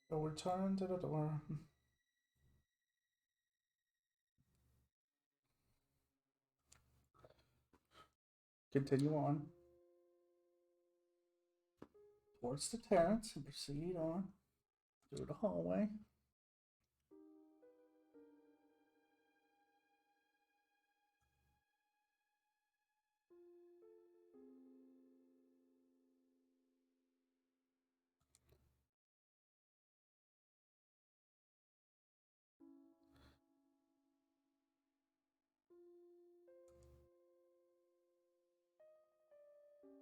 So return to the door. Continue on towards the terrace and proceed on through the hallway.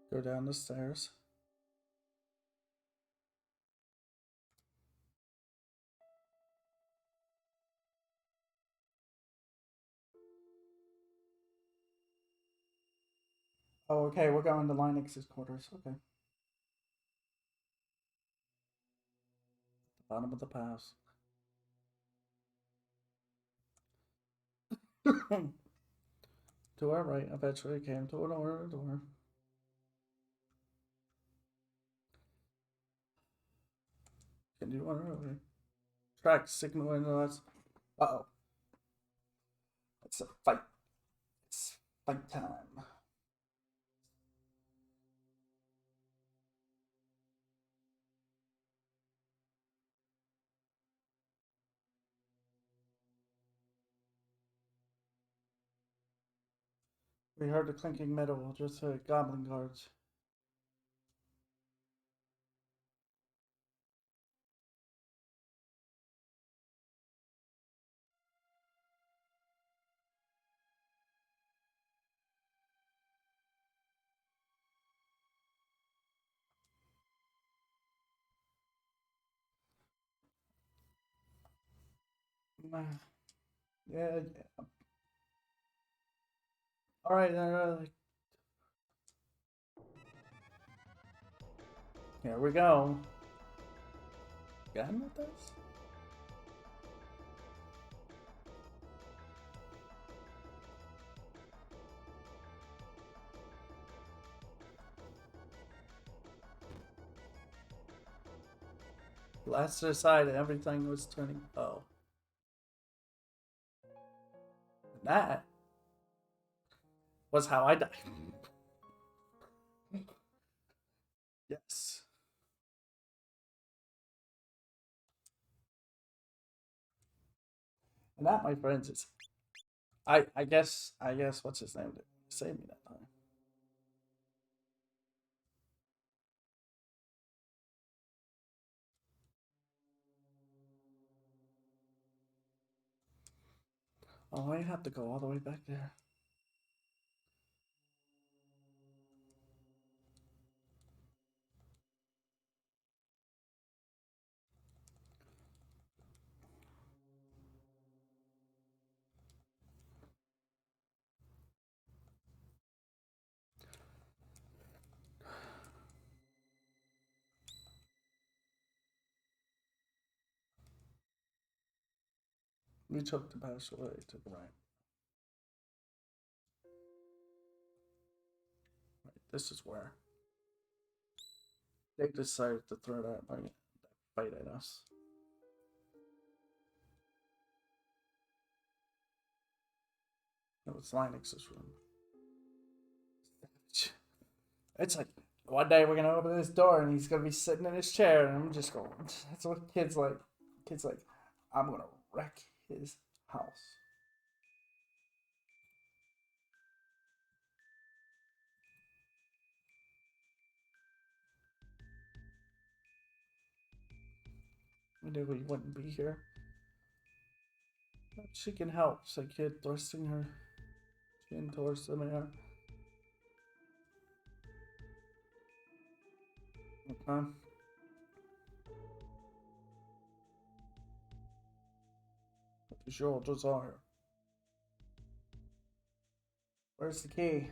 Go down the stairs. Oh, okay, we're going to Linux's quarters. Okay. The bottom of the pass. To our right, eventually came to an order door. Continue on over. Track signaling to us. Uh-oh. It's a fight. It's fight time. We heard the clinking metal, just goblin guards. Yeah. All right. Here we go. Gun with this? Last aside, everything was turning. Oh. That was how I died. Yes. And that, my friends, is I guess what's his name did save me that time. Oh, I have to go all the way back there. We took the passway to the right. Right, this is where they decided to throw that fight at us. It was Linux's room. It's like one day we're gonna open this door and he's gonna be sitting in his chair and I'm just going. That's what kids like. Kids like, I'm gonna wreck his house. I knew he wouldn't be here. But she can help, said Kid, thrusting her chin towards the mirror. Okay. What is your desire? Where's the key?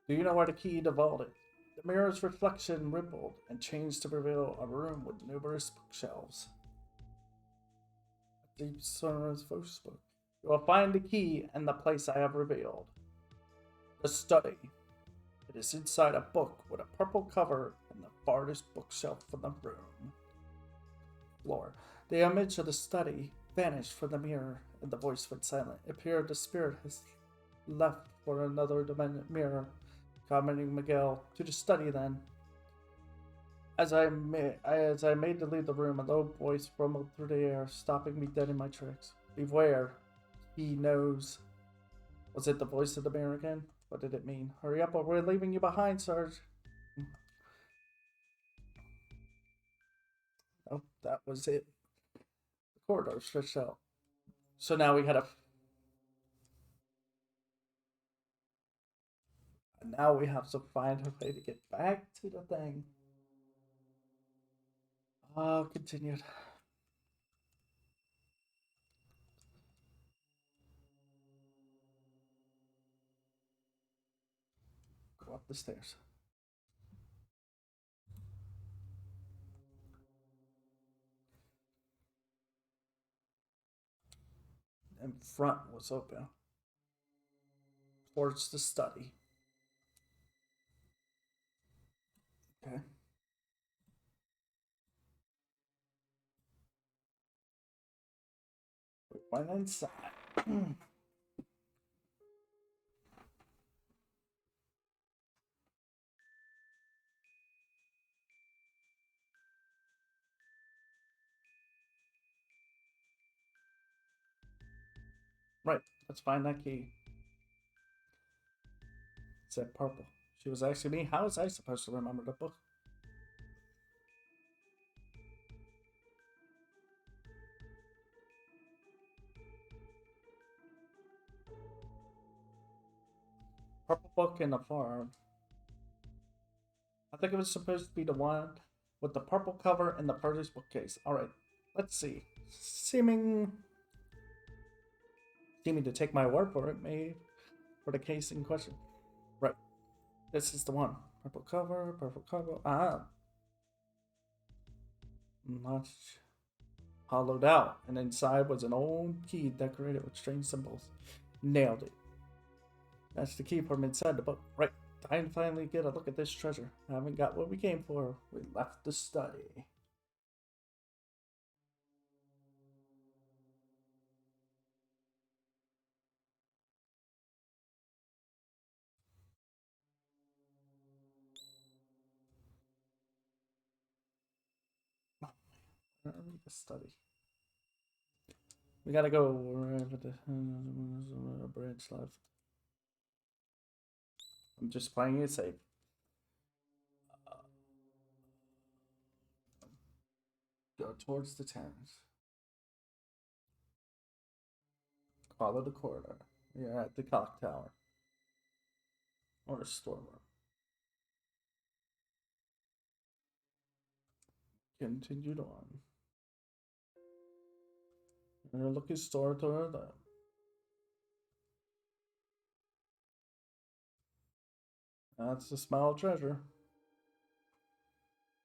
Do you know where the key devolved? The mirror's reflection rippled and changed to reveal a room with numerous bookshelves. A deep sonorous voice spoke. You will find the key in the place I have revealed. The study. It is inside a book with a purple cover and in the farthest bookshelf of the room. Floor. The image of the study vanished from the mirror, and the voice went silent. It appeared the spirit has left for another mirror, commenting Miguel to the study then. As I made to leave the room, a low voice rumbled through the air, stopping me dead in my tracks. Beware, he knows. Was it the voice of the mirror again? What did it mean? Hurry up or we're leaving you behind, Sarge. Oh, that was it. The corridor stretched out. So now we gotta... Now we have to find a way to get back to the thing. Oh, continued. Go up the stairs. In front was open. Towards the study. Okay. We went inside. Right, let's find that key. It said purple. She was asking me, how was I supposed to remember the book? Purple book in the farm. I think it was supposed to be the one with the purple cover and the furthest bookcase. Alright, let's see. Seeming to take my word for it, maybe for the case in question. Right. This is the one. Purple cover, purple cover. Ah. Much hollowed out, and inside was an old key decorated with strange symbols. Nailed it. That's the key from inside the book. Right. Time to finally get a look at this treasure. I haven't got what we came for. We left the study. The study. We gotta go wherever the bridge left. I'm just playing it safe. Go towards the terrace. Follow the corridor. We are at the clock tower. Or a storeroom. Continued on. We're looking store toward that. That's the small treasure.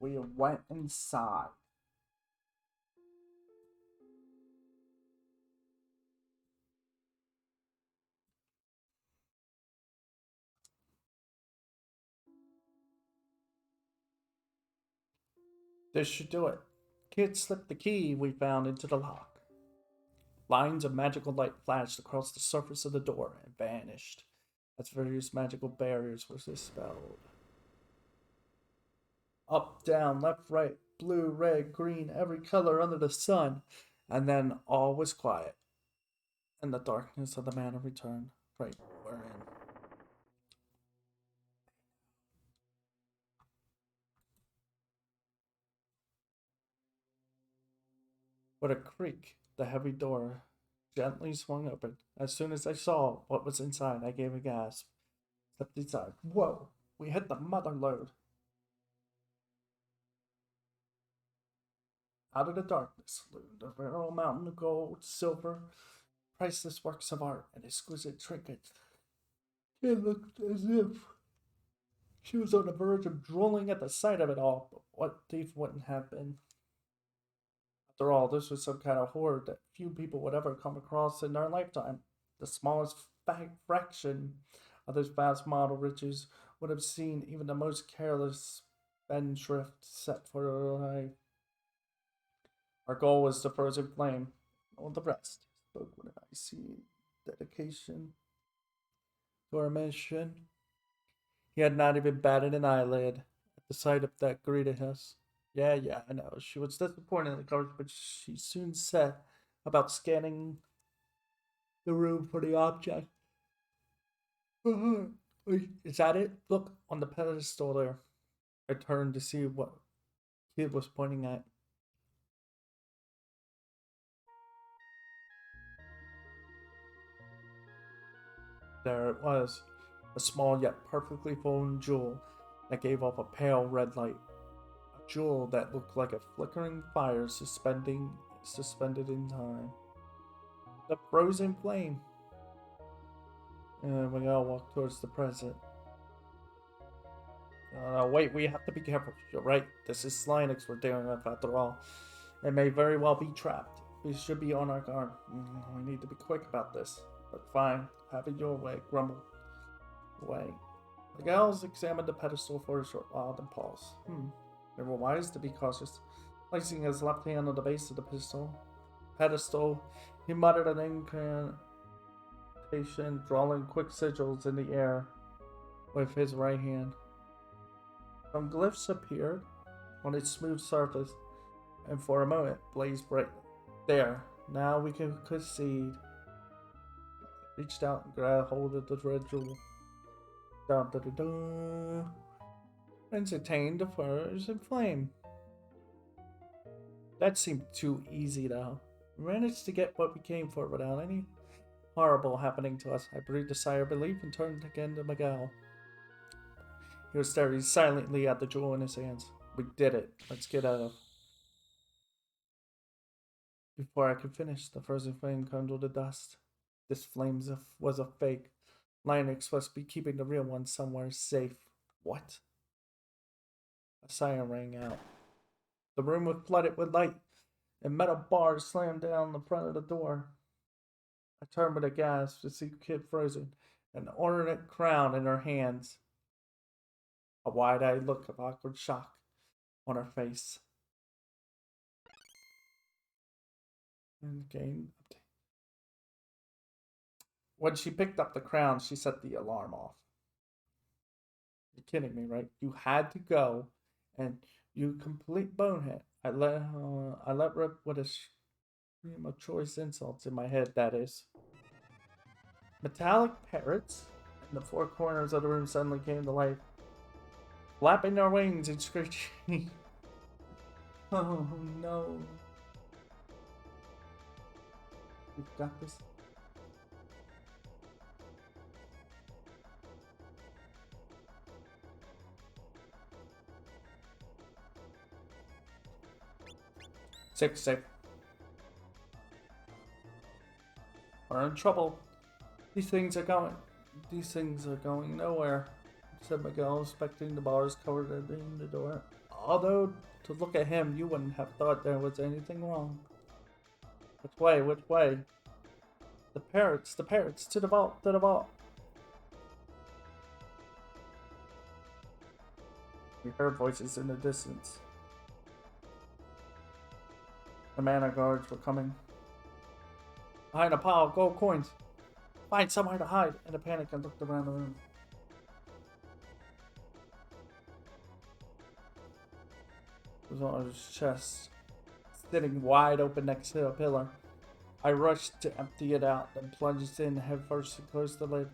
We went inside. This should do it. Kid slipped the key we found into the lock. Lines of magical light flashed across the surface of the door and vanished as various magical barriers were dispelled. Up, down, left, right, blue, red, green, every color under the sun. And then all was quiet. And the darkness of the manor returned. Right, we're in. With a creak, the heavy door gently swung open. As soon as I saw what was inside, I gave a gasp. Stepped inside. Whoa! We hit the mother lode. Out of the darkness loomed a veritable mountain of gold, silver, priceless works of art, and exquisite trinkets. It looked as if she was on the verge of drooling at the sight of it all, but what thief wouldn't have been? After all, this was some kind of hoard that few people would ever come across in their lifetime. The smallest fraction of this vast model riches would have seen even the most careless spendthrift set for life. Our goal was the frozen flame. All the rest. Spoke when I see dedication to our mission. He had not even batted an eyelid at the sight of that greeted us. Yeah, I know. She was disappointed in the coverage, but she soon said about scanning the room for the object. Wait, is that it? Look, on the pedestal there. I turned to see what Kid was pointing at. There it was, a small yet perfectly formed jewel that gave off a pale red light. A jewel that looked like a flickering fire suspended in time. The frozen flame. And we all walk towards the present. Wait, we have to be careful. You're right. This is Linux we're dealing with after all. It may very well be trapped. We should be on our guard. We need to be quick about this. But fine, have it your way, grumble. Way. The gals examined the pedestal for a short while, then paused. They were wise to be cautious. Placing his left hand on the base of the pedestal, he muttered an incantation, drawing quick sigils in the air with his right hand. Some glyphs appeared on its smooth surface, and for a moment blazed brightly. There, now we can proceed. Reached out and grabbed hold of the red jewel. And attained the frozen flame. That seemed too easy, though. We managed to get what we came for without any horrible happening to us. I breathed a sigh of relief and turned again to Miguel. He was staring silently at the jewel in his hands. We did it. Let's get out of. Before I could finish, the frozen flame conjured to dust. This flame was a fake. Linux must be keeping the real one somewhere safe. What? A siren rang out. The room was flooded with light, and metal bars slammed down the front of the door. I turned with a gasp to see Kid frozen, an ornate crown in her hands. A wide-eyed look of awkward shock on her face. And game update. When she picked up the crown, she set the alarm off. You're kidding me, right? You had to go, and you complete bonehead. I let rip with a stream of choice insults in my head, that is. Metallic parrots in the four corners of the room suddenly came to life, flapping their wings and screeching. Oh no. We've got this. Sick. We're in trouble. These things are going nowhere, said Miguel, inspecting the bars covered in the door. Although, to look at him, you wouldn't have thought there was anything wrong. Which way? The parrots, to the vault. We heard voices in the distance. The manor guards were coming. Behind a pile of gold coins. Find somewhere to hide. In a panic, I looked around the room. It was on his chest, sitting wide open next to a pillar. I rushed to empty it out, then plunged in headfirst and closed the lid.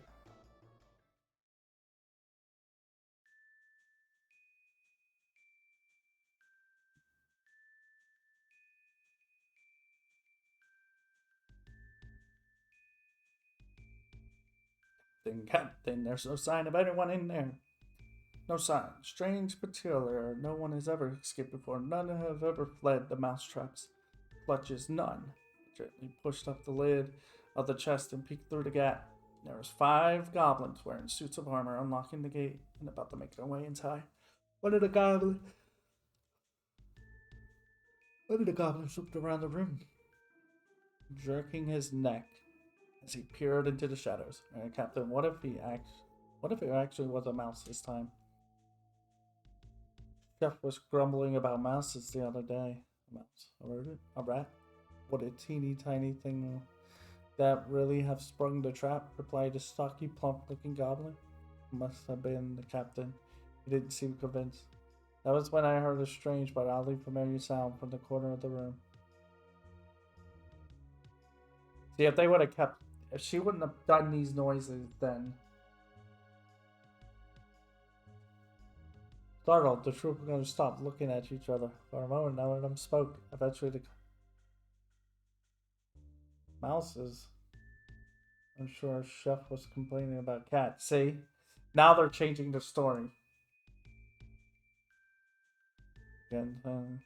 Then there's no sign of anyone in there. No sign. Strange peculiar. No one has ever escaped before. None have ever fled the mousetraps. Clutches, none. Gently pushed up the lid of the chest and peeked through the gap. There was 5 goblins wearing suits of armor, unlocking the gate and about to make their way inside. One of the goblins looked around the room, jerking his neck as he peered into the shadows. Captain, what if it actually was a mouse this time? Jeff was grumbling about mouses the other day. A mouse? A rodent? A rat? What a teeny tiny thing that really have sprung the trap, replied a stocky, plump-looking goblin. Must have been the captain. He didn't seem convinced. That was when I heard a strange but oddly familiar sound from the corner of the room. See, if they would have kept... If she wouldn't have done these noises, then... Startled, the troop were going to stop looking at each other. For a moment, none of them spoke. Eventually, the... Mouses. I'm sure Chef was complaining about cats. See? Now they're changing the story. Again,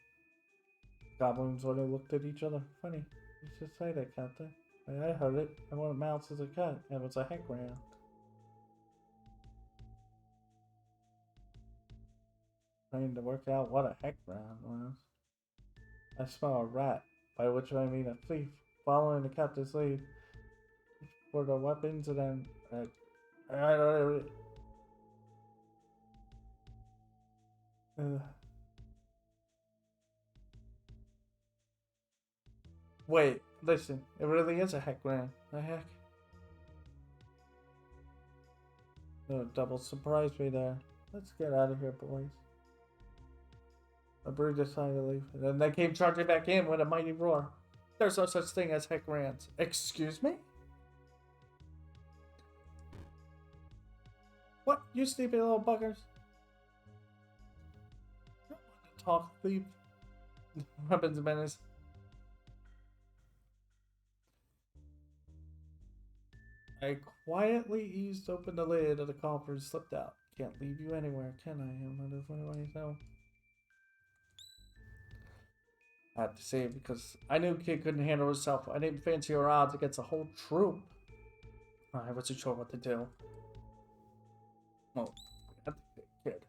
goblins only looked at each other. Funny. You should say that, Captain. I heard it. I wanted mouse as a cat. It was a heck round. Trying to work out what a heck round was. I smell a rat, by which I mean a thief, following the captain's lead for the weapons, and then wait, listen, it really is a heck round. The heck? Double surprised me there. Let's get out of here, boys. The bird decided to leave, and then they came charging back in with a mighty roar. There's no such thing as heck rants. Excuse me? What, you sleepy little buggers? You don't want to talk, thief. Weapons menace. I quietly eased open the lid of the coffer and slipped out. Can't leave you anywhere, can I? I'm not funny know. I had to say it because I knew Kid couldn't handle herself. I didn't fancy her odds against a whole troop. I wasn't sure what to do. Well, I had to save Kid.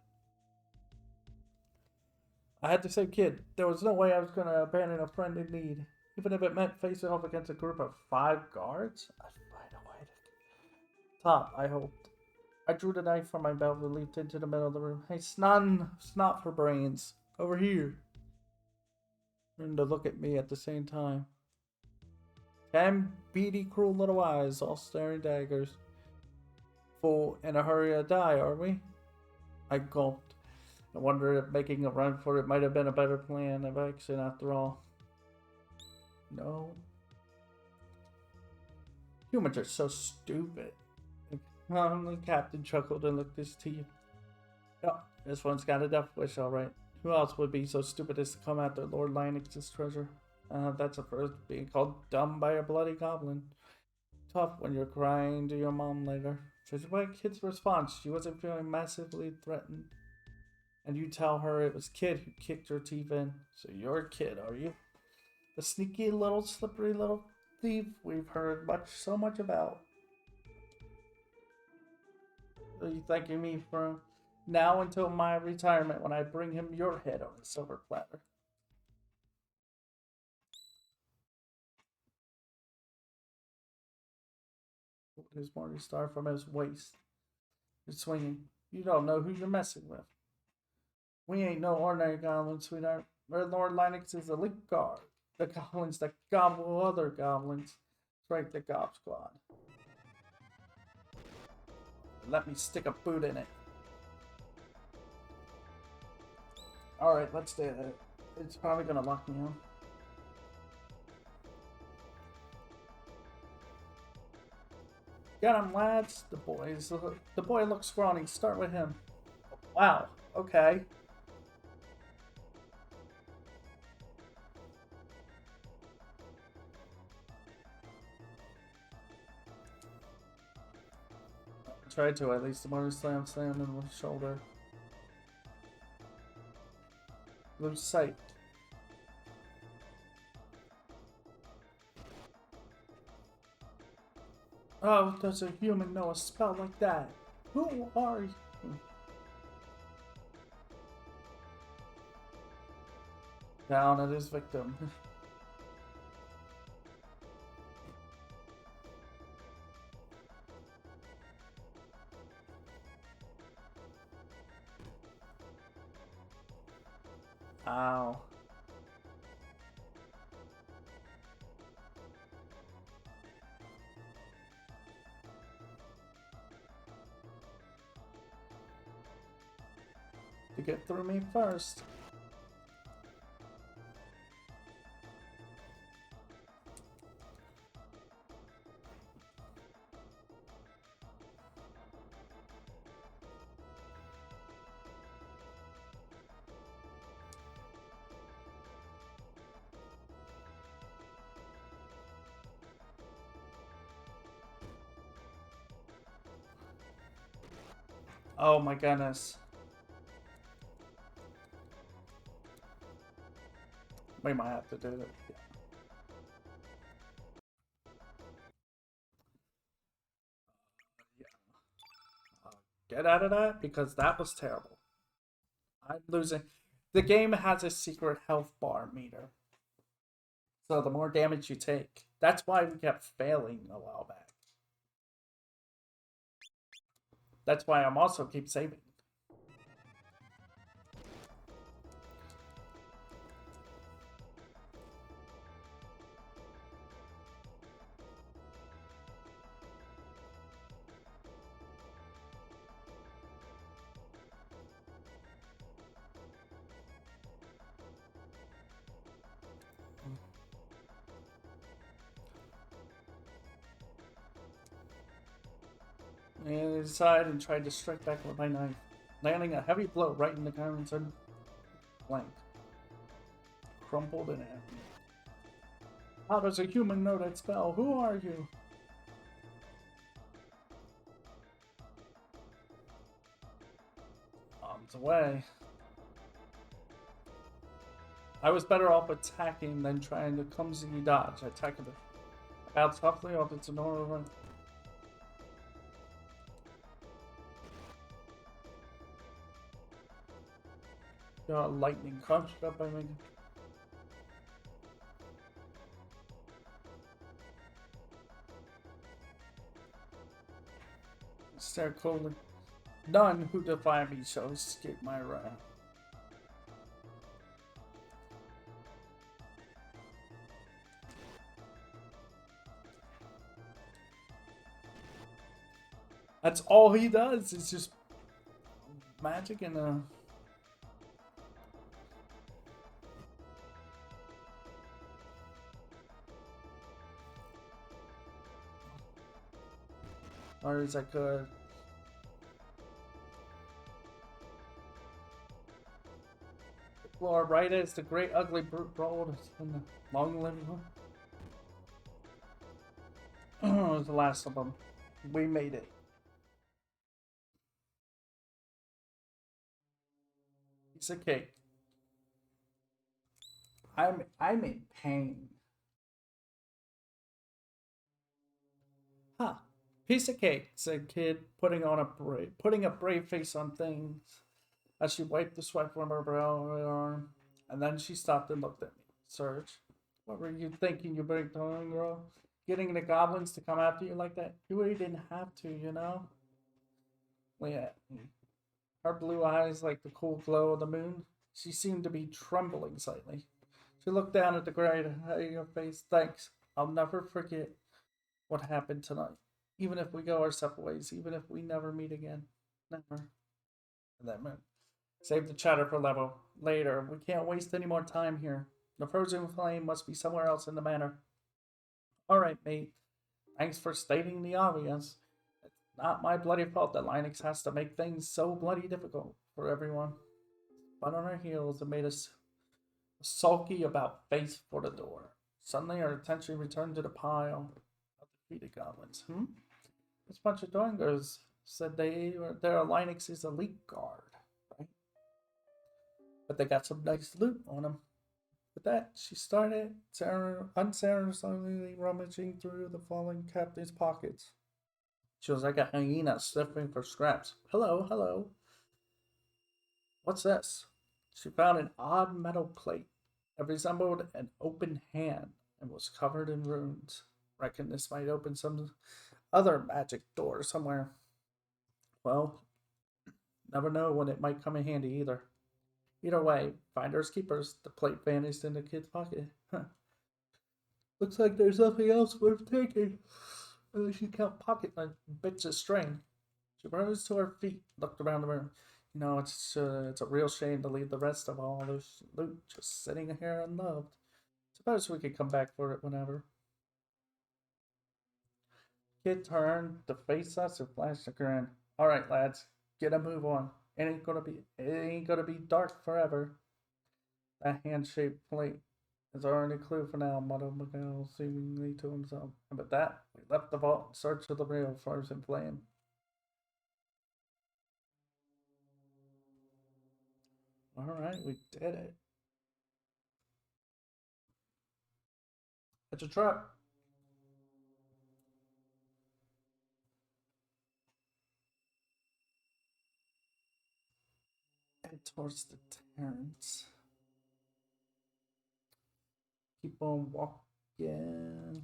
I had to save Kid. There was no way I was going to abandon a friend in need. Even if it meant facing off against a group of 5 guards, I'd find a way to... Top, I hoped. I drew the knife from my belt and leaped into the middle of the room. Hey, snot for brains. Over here. And to look at me at the same time. 10 beady, cruel little eyes, all staring daggers. Fool, in a hurry to die, are we? I gulped. I wondered if making a run for it might have been a better plan of action after all. No. Humans are so stupid. The captain chuckled and looked at his teeth. Oh, this one's got a death wish, all right. Who else would be so stupid as to come after Lord Linex's treasure? That's a first, being called dumb by a bloody goblin. Tough when you're crying to your mom later. Judging by Kid's response, she wasn't feeling massively threatened. And you tell her it was Kid who kicked her teeth in. So you're a Kid, are you? The sneaky little, slippery little thief we've heard so much about. Are you thanking me for... Now until my retirement when I bring him your head on a silver platter. His morning star from his waist. It's swinging. You don't know who you're messing with. We ain't no ordinary goblins, sweetheart. We're Lord Linex's elite guard. The goblins that gobble other goblins. It's right, the Gob Squad. Let me stick a boot in it. Alright, let's do that. It's probably gonna lock me on. Get him, lads. The boy looks scrawny. Start with him. Wow. Okay. I tried to, at least the motor slam in the shoulder. Lose sight. Oh, does a human know a spell like that? Who are you? Down at his victim. Ow. To get through me first. Oh my goodness. We might have to do it. Yeah. Get out of that because that was terrible. I'm losing. The game has a secret health bar meter. So the more damage you take. That's why we kept failing a while back. That's why I'm also keep saving. And I decided and tried to strike back with my knife, landing a heavy blow right in the Chiron's flank. Crumpled in agony. How does a human know that spell? Who are you? On the way. I was better off attacking than trying to clumsily dodge. I attacked it. I bounced softly off its enormous run. Got a lightning construct by me. Stare coldly. None who defy me shall escape my wrath. That's all he does. It's just magic and or as I could. The floor right as the great ugly brute rolled in the long-lived one. It was the last of them. We made it. Piece of cake. I'm in pain. Huh. Piece of cake, said Kid, putting a brave face on things as she wiped the sweat from her brow and arm. And then she stopped and looked at me. Serge, what were you thinking, you big tongue girl? Getting the goblins to come after you like that? You really didn't have to, you know? Well, yeah. Her blue eyes like the cool glow of the moon. She seemed to be trembling slightly. She looked down at the gray in her face. Thanks. I'll never forget what happened tonight. Even if we go our separate ways, even if we never meet again. Never. And that meant save the chatter for level. Later. We can't waste any more time here. The frozen flame must be somewhere else in the manor. Alright, mate. Thanks for stating the obvious. It's not my bloody fault that Linux has to make things so bloody difficult for everyone. Spun on her heels and made us sulky about face for the door. Suddenly our attention returned to the pile of defeated goblins. This bunch of doingers said they're Linux's elite guard, right? But they got some nice loot on them. With that, she started unceremoniously rummaging through the fallen captain's pockets. She was like a hyena sniffing for scraps. Hello, hello. What's this? She found an odd metal plate. It resembled an open hand and was covered in runes. Reckon this might open some other magic door somewhere. Well, never know when it might come in handy either. Either way, finders keepers. The plate vanished in the kid's pocket. Huh. Looks like there's nothing else worth taking. Unless you count pocket bits of string. She rose to her feet, looked around the room. You know, it's a real shame to leave the rest of all this loot just sitting here unloved. Suppose we could come back for it whenever. Kid turned to face us and flashed a grin. All right, lads, get a move on. It ain't gonna be dark forever. That hand-shaped plate is our only clue for now, muttered Miguel seemingly to himself. And with that, we left the vault in search of the real frozen flame. Alright, we did it. It's a trap. Head towards the terrace. Keep on walking.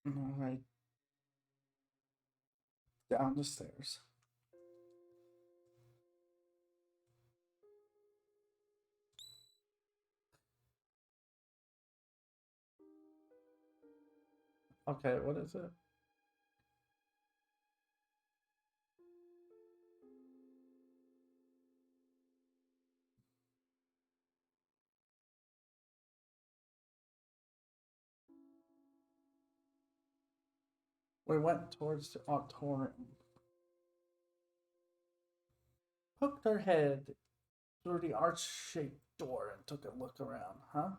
Alright. Down the stairs. Okay, what is it? We went towards the auditorium. Poked our head through the arch-shaped door and took a look around. Huh?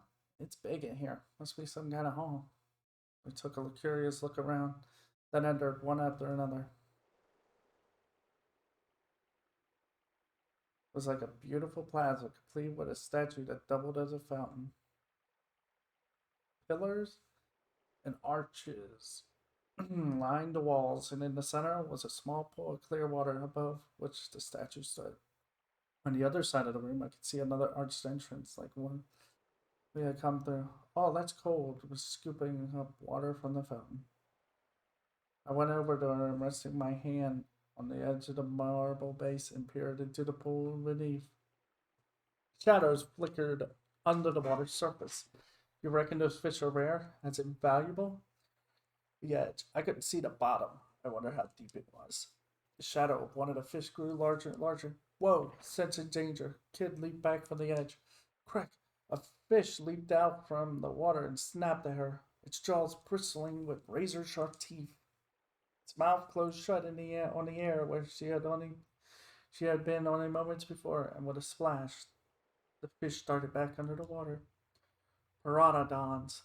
It's big in here. Must be some kind of hall. We took a curious look around, then entered one after another. It was like a beautiful plaza, complete with a statue that doubled as a fountain. Pillars and arches lined the walls, and in the center was a small pool of clear water above which the statue stood. On the other side of the room, I could see another arched entrance, like one we had come through. Oh, that's cold. It was scooping up water from the fountain. I went over to her and resting my hand on the edge of the marble base and peered into the pool beneath. Shadows flickered under the water's surface. You reckon those fish are rare? As invaluable? Yeah, I couldn't see the bottom. I wonder how deep it was. The shadow of one of the fish grew larger and larger. Whoa, sensing danger. Kid leaped back from the edge. Crack! A fish leaped out from the water and snapped at her, its jaws bristling with razor-sharp teeth. Its mouth closed shut in the air on the air where she had been only moments before, and with a splash, the fish started back under the water. Pteranodons,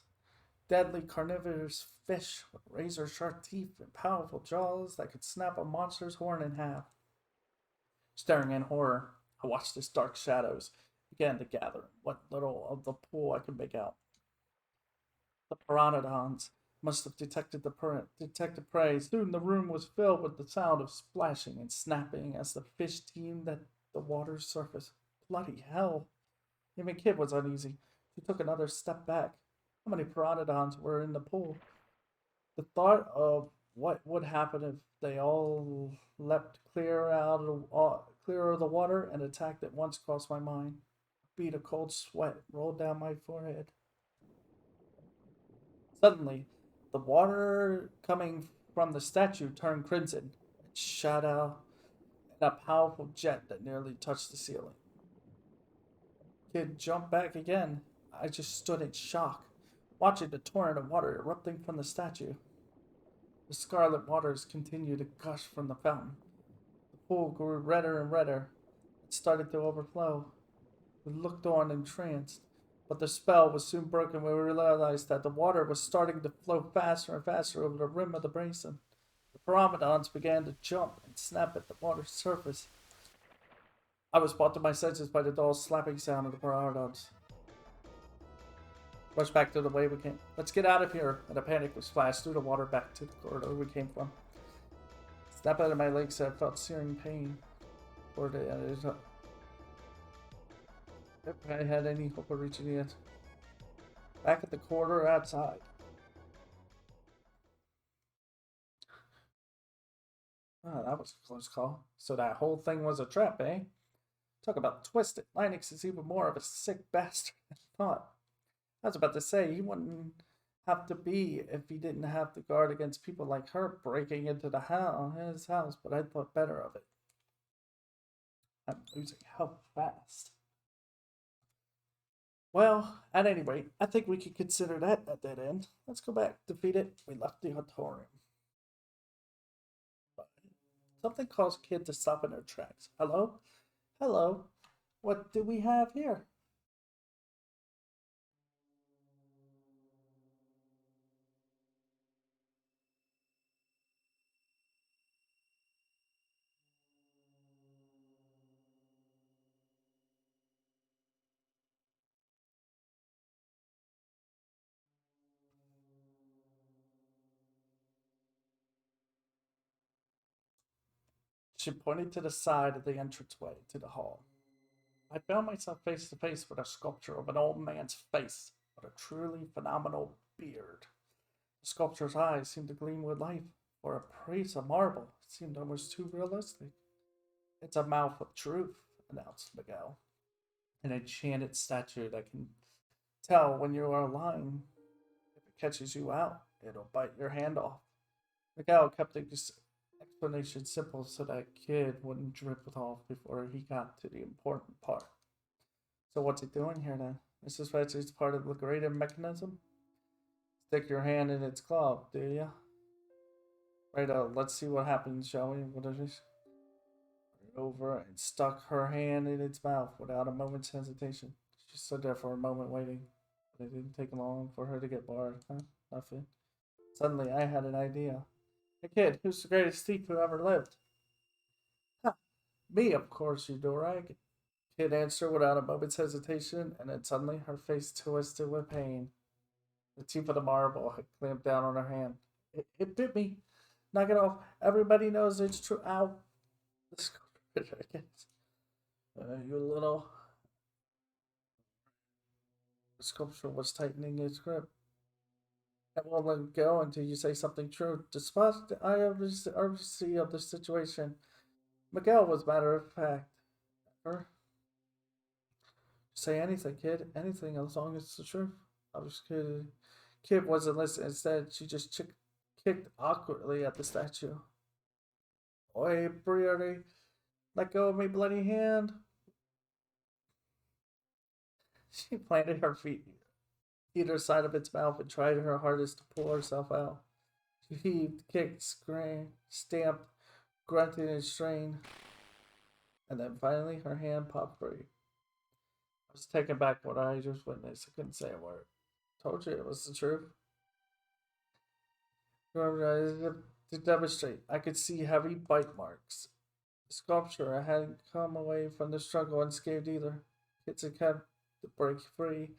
deadly carnivorous fish with razor-sharp teeth and powerful jaws that could snap a monster's horn in half. Staring in horror, I watched its dark shadows began to gather what little of the pool I could make out. The pteranodons must have detected prey. Soon the room was filled with the sound of splashing and snapping as the fish teemed at the water's surface. Bloody hell! Even Kid was uneasy. She took another step back. How many pteranodons were in the pool? The thought of what would happen if they all leapt clear of the water and attacked at once crossed my mind. A bead of cold sweat rolled down my forehead. Suddenly, the water coming from the statue turned crimson. It shot out in a powerful jet that nearly touched the ceiling. Kid jumped back again. I just stood in shock, watching the torrent of water erupting from the statue. The scarlet waters continued to gush from the fountain. The pool grew redder and redder. It started to overflow. We looked on entranced, but the spell was soon broken when we realized that the water was starting to flow faster and faster over the rim of the basin. The pteranodons began to jump and snap at the water's surface. I was brought to my senses by the dull slapping sound of the pteranodons. Rushed back to the way we came. Let's get out of here! And a panic was flashed through the water back to the corridor we came from. Snap out of my legs, I felt searing pain. if I had any hope of reaching it. Back at the corner outside. Oh, that was a close call. So that whole thing was a trap, eh? Talk about twisted. Linux is even more of a sick bastard than I thought. I was about to say, he wouldn't have to be if he didn't have to guard against people like her breaking into his house, but I thought better of it. I'm losing hope fast. Well, at any rate, I think we could consider that a dead end. Let's go back. Defeat it. We left the auditorium. But something caused Kid to stop in her tracks. Hello? Hello? What do we have here? She pointed to the side of the entranceway to the hall. I found myself face to face with a sculpture of an old man's face with a truly phenomenal beard. The sculpture's eyes seemed to gleam with life. For a piece of marble, it seemed almost too realistic. It's a mouth of truth, announced Miguel. An enchanted statue that can tell when you are lying. If it catches you out, it'll bite your hand off. Miguel kept his explanation simple so that Kid wouldn't drip off before he got to the important part. So what's it doing here then? Is this it's part of the greater mechanism? Stick your hand in its claw, do ya? Right, let's see what happens, shall we? What is this? Over and stuck her hand in its mouth without a moment's hesitation. She stood there for a moment waiting, but it didn't take long for her to get bored. Huh? Nothing. Suddenly, I had an idea. Hey kid, who's the greatest thief who ever lived? Ha! Me, of course, you durag. Kid answered without a moment's hesitation, and then suddenly her face twisted with pain. The teeth of the marble had clamped down on her hand. It bit me. Knock it off. Everybody knows it's true. Ow. You little. The sculpture was tightening its grip. I won't let go until you say something true. Despite the urgency of the situation, Miguel was matter of fact. Her. Say anything, kid. Anything, as long as it's the truth. I was kidding. Kid wasn't listening. Instead, she just kicked awkwardly at the statue. Oi, Briardy, let go of me bloody hand. She planted her feet either side of its mouth and tried her hardest to pull herself out. She heaved, kicked, screamed, stamped, grunted and strained, and then finally her hand popped free. I was taken back by what I just witnessed. I couldn't say a word. Told you it was the truth. To demonstrate, I could see heavy bite marks. The sculpture hadn't come away from the struggle unscathed either. Kids had kept the break free,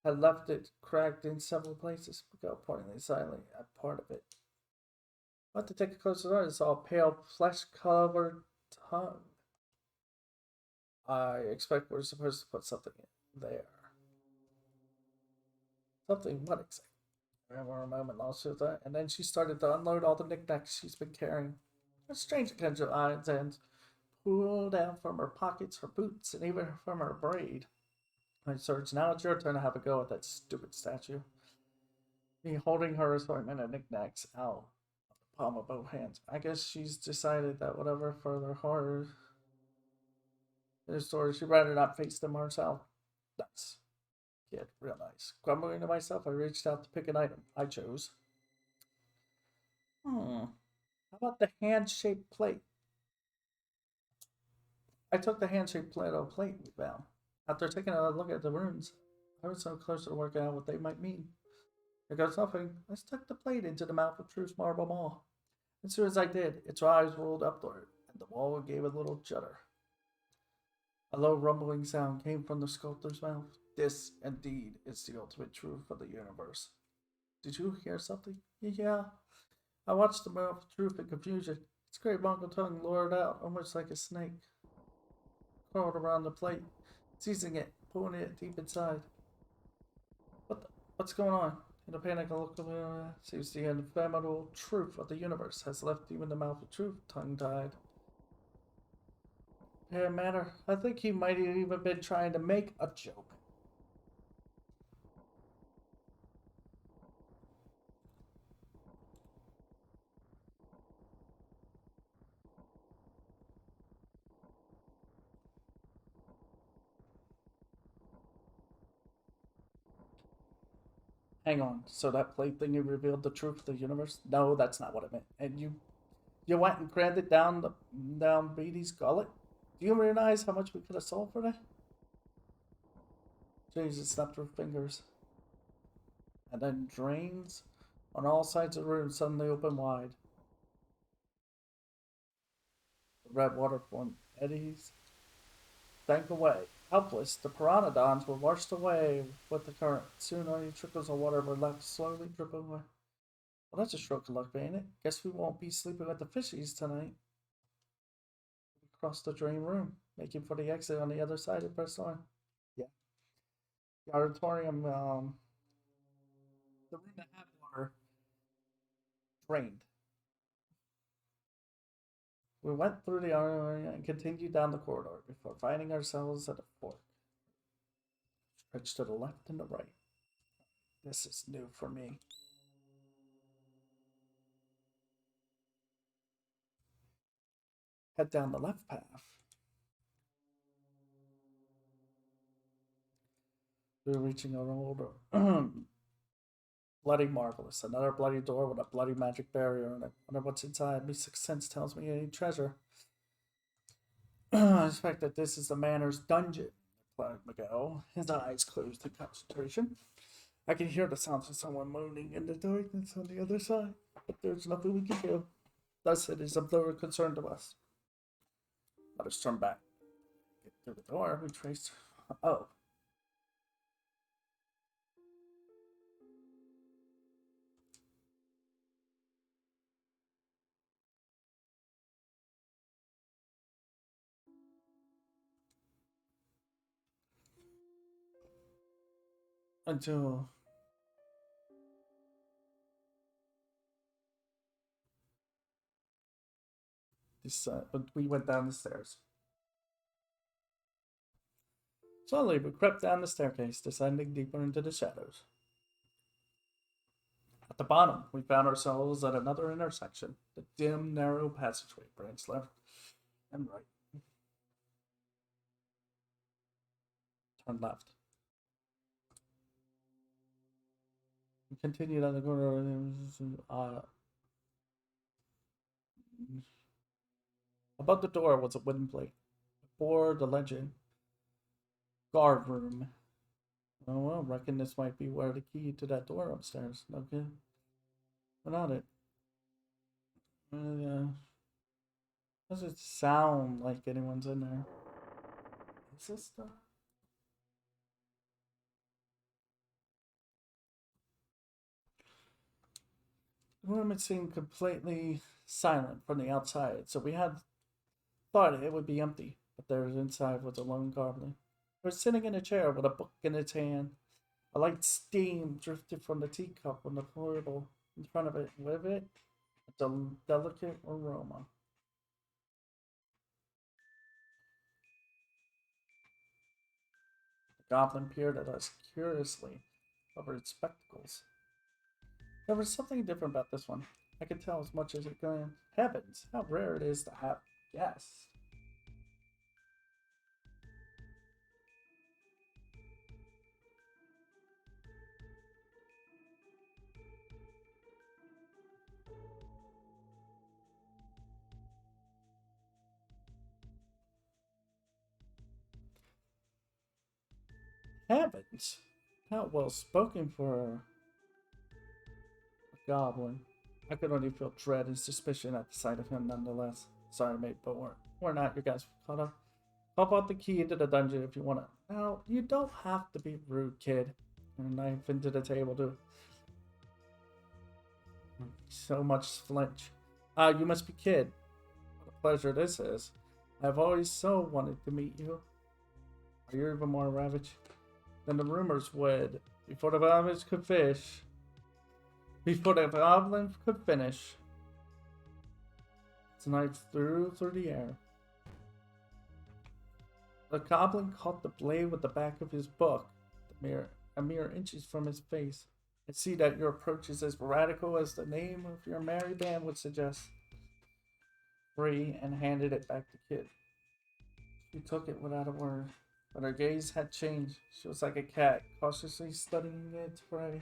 had left it cracked in several places, but pointingly silently at part of it. I had to take a closer look and saw a pale, flesh-covered tongue. I expect we're supposed to put something in there. Something what exactly? I remember a moment lost with that, and then she started to unload all the knickknacks she's been carrying. A strange kinds of odds ends pulled down from her pockets, her boots, and even from her braid. I searched. Now it's your turn to have a go at that stupid statue. Me holding her assortment of knickknacks out of the palm of both hands. I guess she's decided that whatever further horror in the story, she'd rather not face them herself. Nice. Kid, real nice. Grumbling to myself, I reached out to pick an item. I chose. How about the hand-shaped plate? I took the hand-shaped plate we found. After taking a look at the runes, I was so close to working out what they might mean. There goes nothing. I stuck the plate into the mouth of Truth's marble maw. As soon as I did, its eyes rolled upward, and the wall gave a little judder. A low rumbling sound came from the sculptor's mouth. This, indeed, is the ultimate truth of the universe. Did you hear something? Yeah. I watched the mouth of truth in confusion. Its great mongol tongue lured out, almost like a snake. Crawled around the plate, seizing it, pulling it deep inside. What's going on? In a panic, I look over. Seems the ephemeral truth of the universe has left even the mouth of truth tongue-tied. Yeah, matter. I think he might have even been trying to make a joke. Hang on. So that plate thing you revealed the truth of the universe? No, that's not what I meant. And you went and crammed it down Beatty's gullet? Do you realize how much we could have sold for that? Jesus snapped her fingers. And then drains on all sides of the room suddenly open wide. The red water formed eddies sank away. Helpless, the pteranodons were washed away with the current. Soon only trickles of water were left slowly dripping away. Well, that's a stroke of luck, ain't it? Guess we won't be sleeping with the fishies tonight. We crossed the drain room, making for the exit on the other side and pressed on. Yeah. The auditorium, the room that had water drained. We went through the auditorium and continued down the corridor before finding ourselves at a fork. Stretched to the left and the right. This is new for me. Head down the left path. We're reaching our older bloody marvelous. Another bloody door with a bloody magic barrier in it. I wonder what's inside. My sixth sense tells me any treasure. I suspect that this is the manor's dungeon, replied Miguel, his eyes closed in concentration. I can hear the sounds of someone moaning in the darkness on the other side, but there's nothing we can do. Thus, it is of no concern to us. Let us turn back. Get through the door, we traced. Oh. Until this, but we went down the stairs. Slowly, we crept down the staircase, descending deeper into the shadows. At the bottom, we found ourselves at another intersection. The dim, narrow passageway branched left and right. Turn left. We continued on the corridor. Above the door was a wooden plate. Before the legend, guard room. Oh well, reckon this might be where the key to that door upstairs. Okay. Without it. Doesn't sound like anyone's in there. Is this the... The room had seemed completely silent from the outside, so we had thought it would be empty, but there inside was a lone goblin. He was sitting in a chair with a book in his hand. A light steam drifted from the teacup on the table in front of it. With it, a delicate aroma. The goblin peered at us curiously over its spectacles. There was something different about this one. I could tell as much as it could. Heavens, how rare it is to have guests. Heavens, how well spoken for a goblin. I could only feel dread and suspicion at the sight of him nonetheless. Sorry, mate, but we're not your guys. Caught up. Pop out the key into the dungeon if you want to. Now, you don't have to be rude, kid. And knife into the table, too. So much flinch. You must be kid. What a pleasure this is. I've always so wanted to meet you. You're even more ravaged than the rumors would. Before the goblins could fish. Before the goblin could finish. The knife through the air. The goblin caught the blade with the back of his book, a mere inches from his face. I see that your approach is as radical as the name of your merry band would suggest. Free and handed it back to Kid. She took it without a word, but her gaze had changed. She was like a cat, cautiously studying its prey.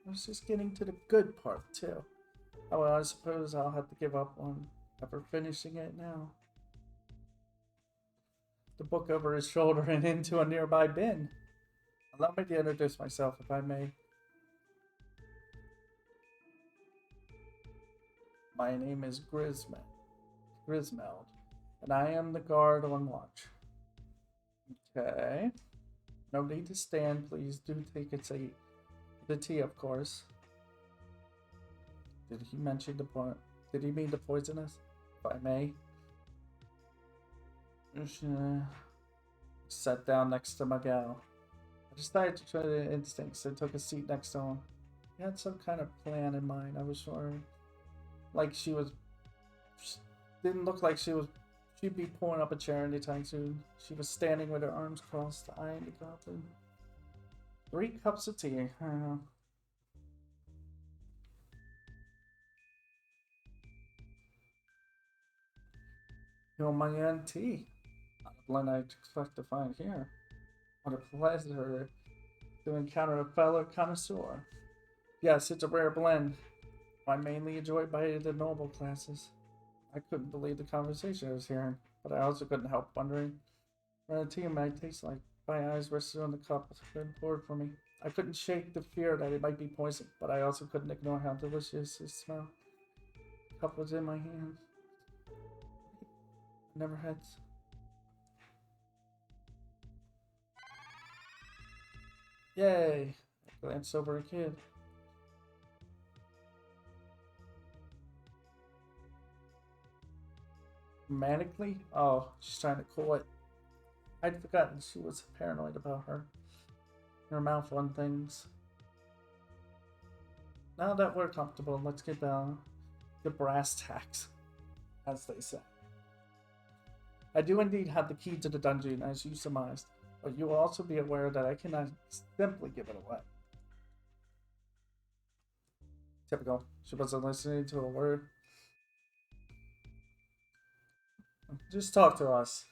I was just getting to the good part, too. Oh, well, I suppose I'll have to give up on ever finishing it now. The book over his shoulder and into a nearby bin. Allow me to introduce myself, if I may. My name is Grismeld, and I am the guard on watch. Okay. No need to stand, please do take a seat. The tea, of course. Did he mention the point? Did he mean to poison us? If I may. Sat down next to Miguel. I decided to try the instincts and took a seat next to him. He had some kind of plan in mind, I was sure. Like she didn't look like she'd be pulling up a chair anytime soon. She was standing with her arms crossed, eyeing the goblin. 3 cups of tea. Yomayan tea. Not a blend I'd expect to find here. What a pleasure to encounter a fellow connoisseur. Yes, it's a rare blend. I mainly enjoyed by the noble classes. I couldn't believe the conversation I was hearing, but I also couldn't help wondering what a tea might taste like. My eyes rested on the cup and poured for me. I couldn't shake the fear that it might be poison, but I also couldn't ignore how delicious it smelled. The cup was in my hand. Never had. Yay! I glanced over at Kid. Romantically? Oh, she's trying to cool it. I'd forgotten she was paranoid about her mouth on things. Now that we're comfortable, let's get down to brass tacks, as they say. I do indeed have the key to the dungeon, as you surmised, but you will also be aware that I cannot simply give it away. Typical. She wasn't listening to a word. Just talk to us.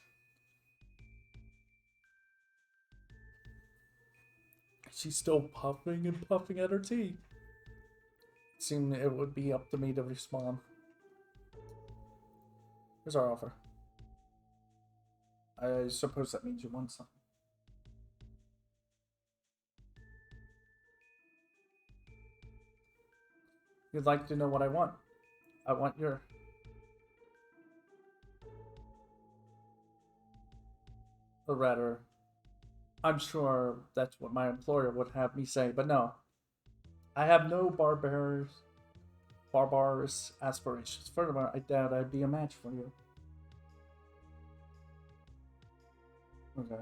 She's still puffing and puffing at her tea. It seemed it would be up to me to respond. Here's our offer. I suppose that means you want something. You'd like to know what I want. I want your... Or rather, I'm sure that's what my employer would have me say, but no. I have no barbarous aspirations. Furthermore, I doubt I'd be a match for you. Okay.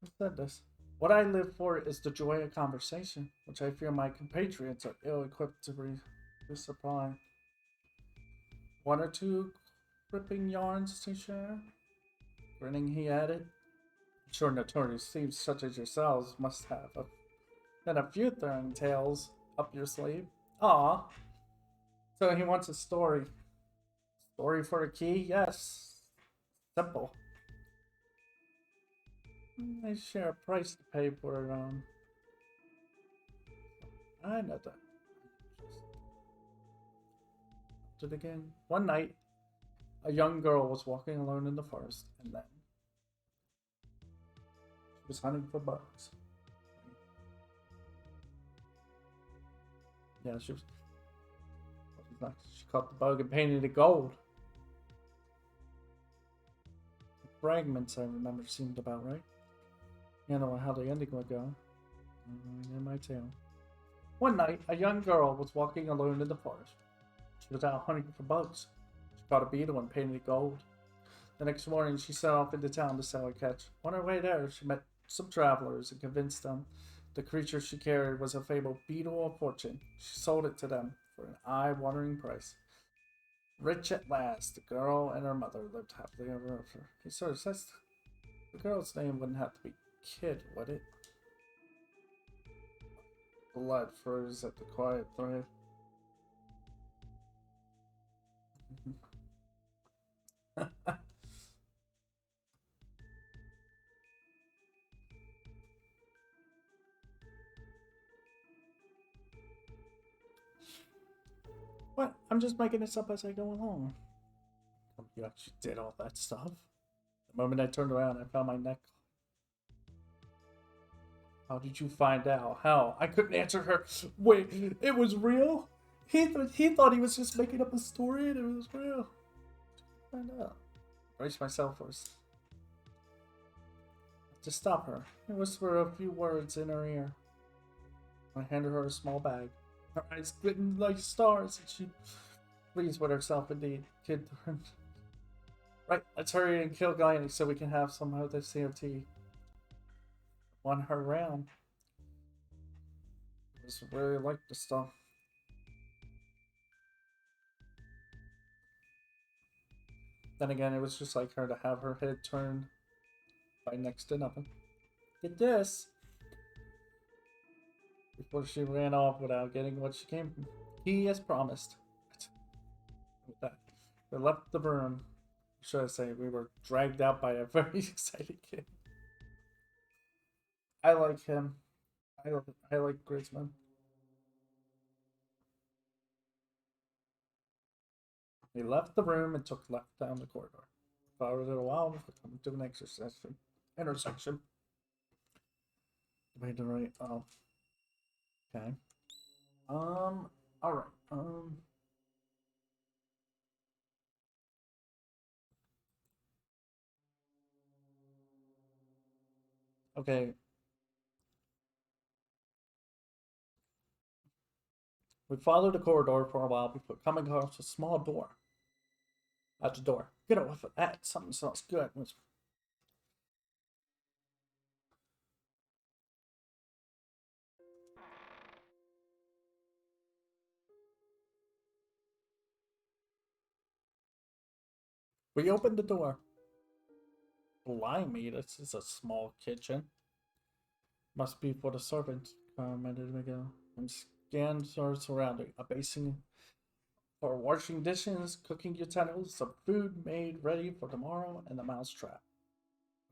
Who said this? What I live for is the joy of conversation, which I fear my compatriots are ill-equipped to supply. 1 or 2 gripping yarns to share? Grinning, he added. I'm sure notorious thieves such as yourselves must have a few thrilling tales up your sleeve. Ah, so he wants a story. Story for a key? Yes. Simple. I share a price to pay for it. I know that. Did again. One night, a young girl was walking alone in the forest, and then she was hunting for bugs. Yeah, she was Like she caught the bug and painted it gold. The fragments I remember seemed about right. You know how the ending would go. In my tale. One night, a young girl was walking alone in the forest. She was out hunting for bugs. She caught a beetle and painted it gold. The next morning, she set off into town to sell her catch. On her way there, she met some travelers and convinced them the creature she carried was a fabled beetle of fortune. She sold it to them for an eye-watering price. Rich at last, the girl and her mother lived happily ever after. Hey, sorry, the girl's name wouldn't have to be Kid, would it? Blood froze at the quiet thread. What? I'm just making this up as I go along. You actually did all that stuff. The moment I turned around, I found my neck. How did you find out? How? I couldn't answer her. Wait, it was real? He thought he was just making up a story and it was real. Find out. Brace myself first. To stop her, I whispered a few words in her ear. I handed her a small bag. Her eyes glistened like stars, and she pleased with herself indeed. Kid turned. Right, let's hurry and kill Guyaney so we can have some of the COT. Won her round. I just really like the stuff. Then again, it was just like her to have her head turned by next to nothing. Get this! Before she ran off without getting what she came from. He as promised. With that, we left the room. Should I say we were dragged out by a very excited kid. I like him. I like Griezmann. We left the room and took left down the corridor. Followed it a while before coming to an intersection. Made the right. Oh. Okay. All right. Okay. We followed the corridor for a while before coming across a small door. At the door. Get off of that. Something smells good. We opened the door. Blimey, this is a small kitchen. Must be for the servants, commented Miguel, and scanned our surrounding. A basin for washing dishes, cooking utensils, some food made ready for tomorrow, and the mousetrap.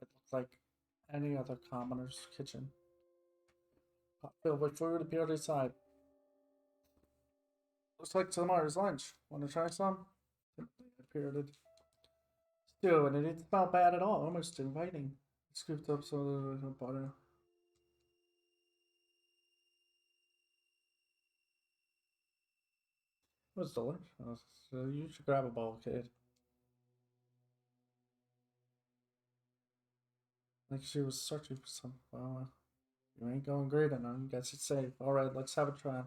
It looked like any other commoner's kitchen. Pot filled with food appeared inside. Looks like tomorrow's lunch. Want to try some? It appeared. Still, and it didn't smell bad at all, almost inviting. Scooped up some of the butter. It was delicious. So you should grab a bowl, kid. Like she was searching for some. Well, you ain't going great enough. Guess it's safe. Alright, let's have a try.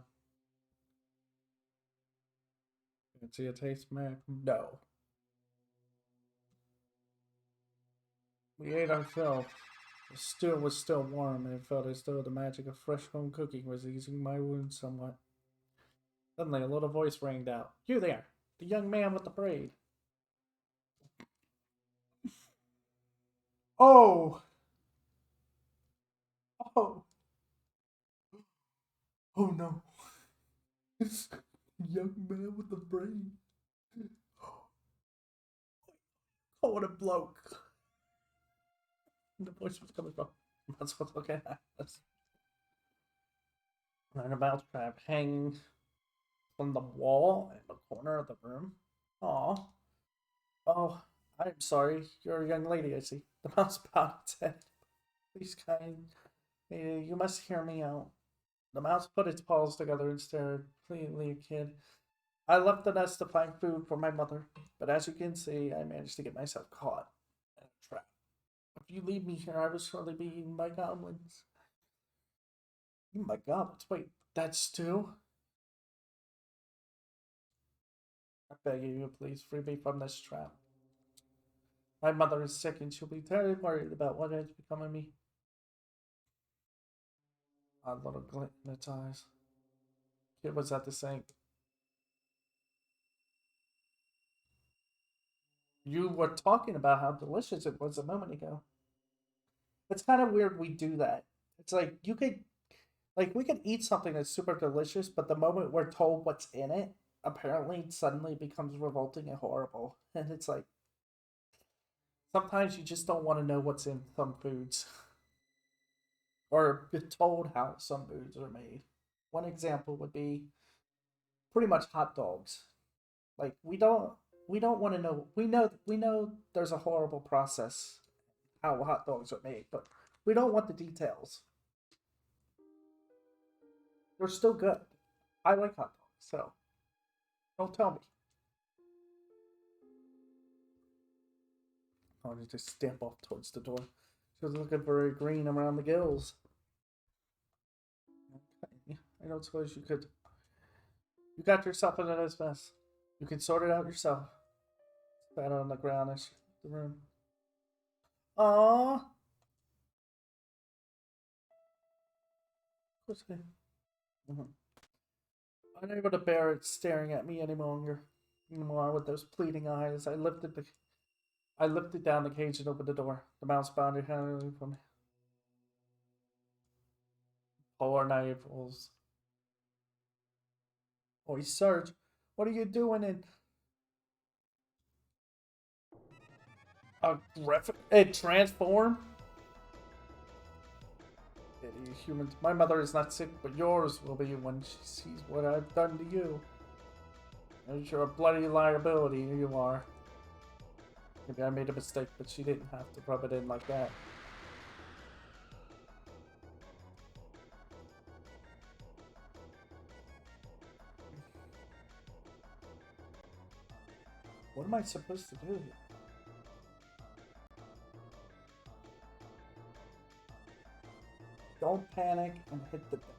Can see a taste, Mac? No. We ate our fill. The stew was still warm, and it felt as though the magic of fresh home cooking was easing my wounds somewhat. Suddenly, a little voice rang out. You there! The young man with the braid! Oh! Oh! Oh no! Young man with the braid! Oh, what a bloke! The voice was coming from. That's what's looking at us. And a mousetrap hanging from the wall in the corner of the room. Aw. Oh, I'm sorry. You're a young lady, I see. The mouse bowed its head. Please, kind. You must hear me out. The mouse put its paws together and stared pleadingly at Kid. I left the nest to find food for my mother, but as you can see, I managed to get myself caught in a trap. If you leave me here, I will surely be eaten by goblins. Eaten by goblins? Wait, that's two? I beg you, please free me from this trap. My mother is sick and she'll be terribly worried about what has become of me. A little glint in its eyes. Kid was at the sink. You were talking about how delicious it was a moment ago. It's kind of weird we do that. It's like you could, like, we could eat something that's super delicious, but the moment we're told what's in it, apparently it suddenly becomes revolting and horrible. And it's like, sometimes you just don't want to know what's in some foods or be told how some foods are made. One example would be pretty much hot dogs. Like we don't want to know. We know there's a horrible process how hot dogs are made, but we don't want the details. They're still good. I like hot dogs, so don't tell me. I want to just stamp off towards the door. She was looking very green around the gills. Okay. I don't suppose you could. You got yourself into this mess. You can sort it out yourself. Spat on the ground as the room. Aww. What's it? Unable to bear it staring at me any longer. Anymore with those pleading eyes, I lifted down the cage and opened the door. The mouse bounded heavily from me. Poor naivels. Oi, Serge, what are you doing in a transform? Idiot humans. My mother is not sick, but yours will be when she sees what I've done to you. And you're a bloody liability, you are. Maybe I made a mistake, but she didn't have to rub it in like that. What am I supposed to do here? Don't panic and hit the button.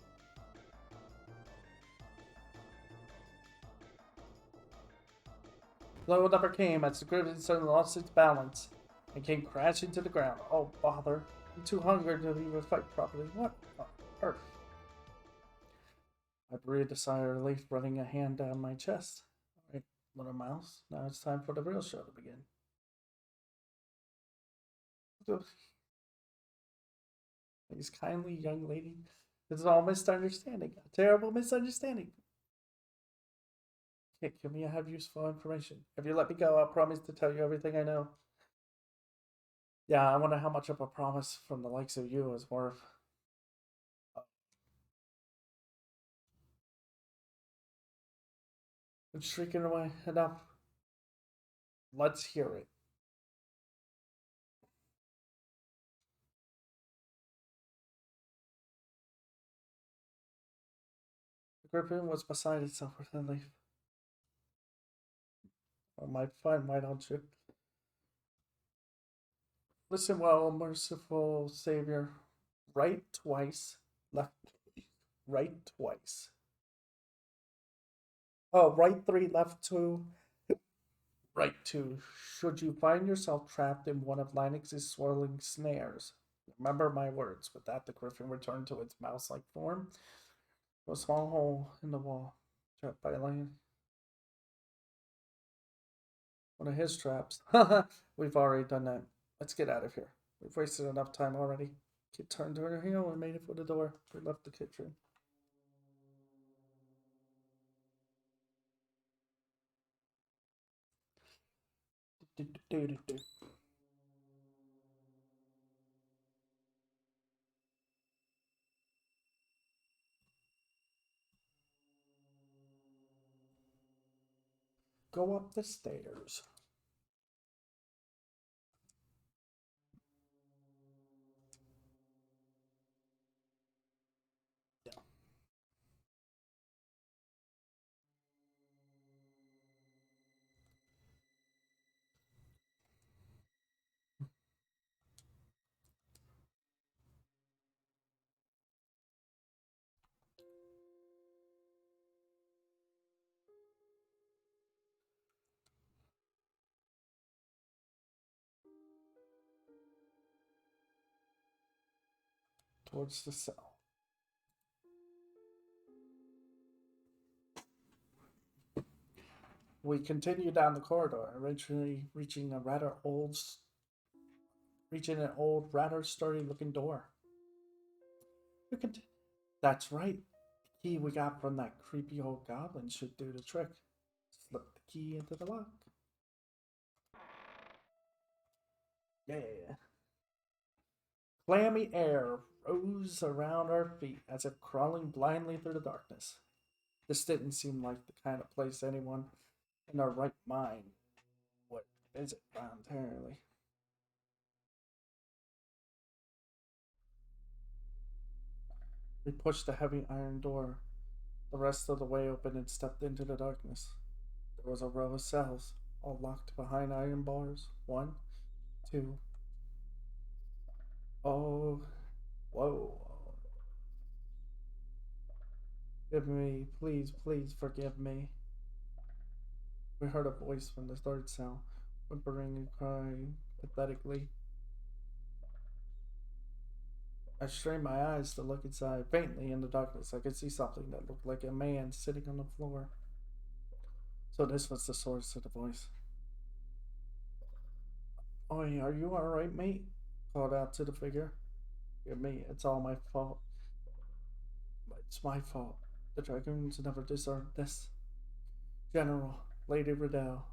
Blow never came as the griffin suddenly lost its balance and came crashing to the ground. Oh, bother. I'm too hungry to even fight properly. What on earth? I breathed a sigh of relief, running a hand down my chest. All right, little mouse. Now it's time for the real show to begin. Please, kindly, young lady. This is all misunderstanding. A terrible misunderstanding. Okay, give me. I have useful information. If you let me go, I'll promise to tell you everything I know. Yeah, I wonder how much of a promise from the likes of you is worth. I'm shrieking away. Enough. Let's hear it. The griffin was beside itself with relief. Oh, my fine, why don't you? Listen well, merciful Savior. Right twice, left, right twice. Oh, right three, left two, right two. Should you find yourself trapped in one of Linux's swirling snares, remember my words. With that, the griffin returned to its mouse-like form. A small hole in the wall, trapped by Linux. One of his traps. We've already done that. Let's get out of here. We've wasted enough time already. Kid turned to her heel and made it for the door. We left the kitchen. Go up the stairs. towards the cell. We continue down the corridor, eventually reaching an old, rather sturdy-looking door. That's right. The key we got from that creepy old goblin should do the trick. Slip the key into the lock. Yeah. Clammy air rose around our feet as if crawling blindly through the darkness. This didn't seem like the kind of place anyone in their right mind would visit voluntarily. We pushed the heavy iron door the rest of the way open and stepped into the darkness. There was a row of cells, all locked behind iron bars. 1, 2. Oh, whoa. Forgive me, please forgive me. We heard a voice from the third cell, whimpering and crying pathetically. I strained my eyes to look inside. Faintly in the darkness, I could see something that looked like a man sitting on the floor. So this was the source of the voice. Oi, are you alright, mate? Called out to the figure. Forgive me, it's all my fault. It's my fault. The dragoons never deserved this. General, Lady Riddell,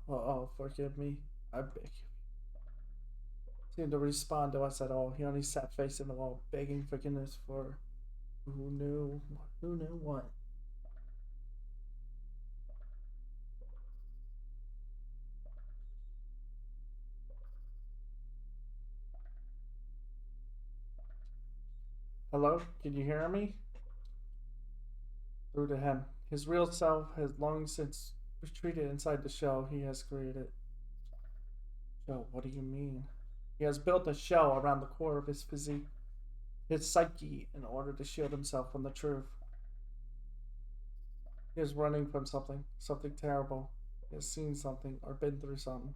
forgive me. I beg you. Seemed to respond to us at all. He only sat facing the wall, begging forgiveness for who knew what. Hello? Can you hear me? Through to him. His real self has long since retreated inside the shell he has created. Shell, what do you mean? He has built a shell around the core of his physique, his psyche, in order to shield himself from the truth. He is running from something terrible. He has seen something, or been through something,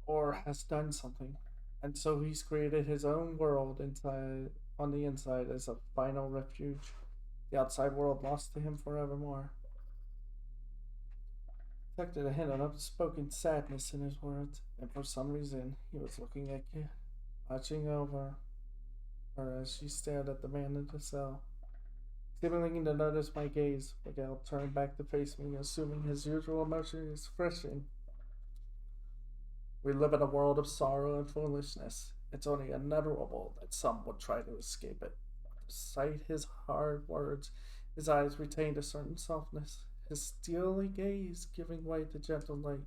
or has done something. And so he's created his own world inside, on the inside, as a final refuge. The outside world lost to him forevermore. Detected a hint of unspoken sadness in his words, and for some reason he was looking at Kit, watching over her as she stared at the man in the cell. Seeming to notice my gaze, Miguel turned back to face me, assuming his usual emotion expression. We live in a world of sorrow and foolishness. It's only inevitable that some would try to escape it. Despite his hard words, his eyes retained a certain softness, his steely gaze giving way to gentle light.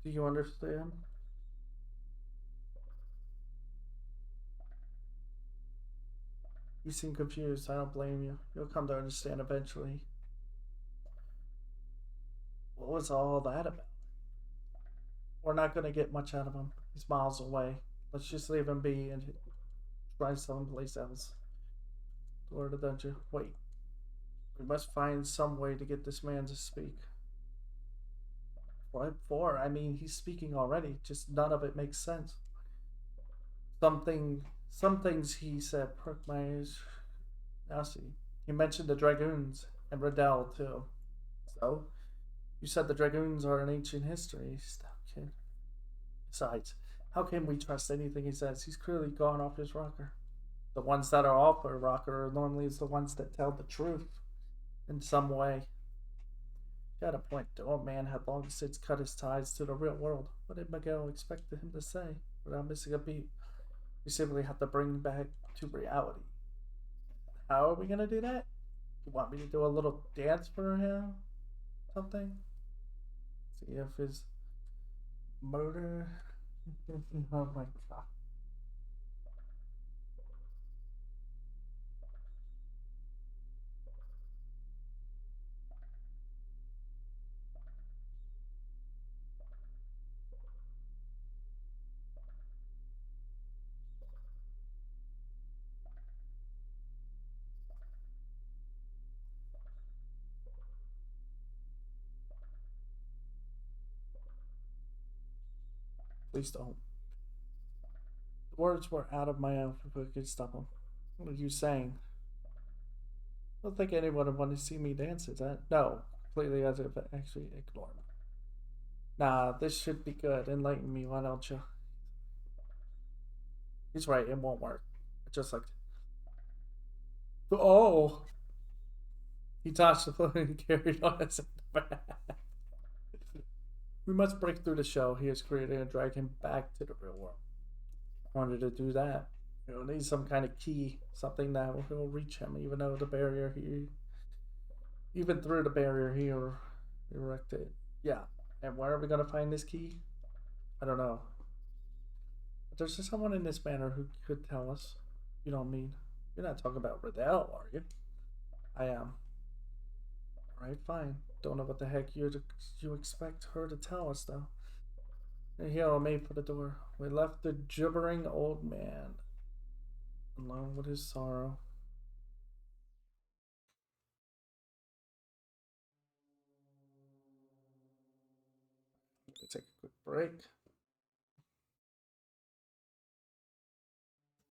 Do you understand? You seem confused. I don't blame you. You'll come to understand eventually. What was all that about? We're not going to get much out of him. He's miles away. Let's just leave him be and try someplace else. Door to the dungeon. Wait. We must find some way to get this man to speak. What for? I mean, he's speaking already. Just none of it makes sense. Some things he said perked my ears. Now see. He mentioned the dragoons and Riddell too. So, you said the dragoons are an ancient history. Stop, kid. Besides, how can we trust anything he says? He's clearly gone off his rocker. The ones that are off their rocker are normally the ones that tell the truth in some way. He had a point. The old man had long since cut his ties to the real world. What did Miguel expect him to say without missing a beat? We simply have to bring him back to reality. How are we gonna do that? You want me to do a little dance for him? Something? See if his motor. Oh my god. please don't. The words were out of my mouth if I could stop them. What are you saying? I don't think anyone would want to see me dance, is that? No. Completely as if actually ignore me. Nah, this should be good. Enlighten me, why don't you? He's right, it won't work. Just like... Oh! He touched the floor and carried on us in the back. We must break through the shell he has created and drag him back to the real world. I wanted to do that. You'll need some kind of key, something that will reach him, even through the barrier he erected. Yeah. And where are we gonna find this key? I don't know. But there's just someone in this manner who could tell us. You don't mean you're not talking about Riddell, are you? I am. Alright, fine. Don't know what the heck you expect her to tell us, though. The hero made for the door. We left the gibbering old man alone with his sorrow. Take a quick break.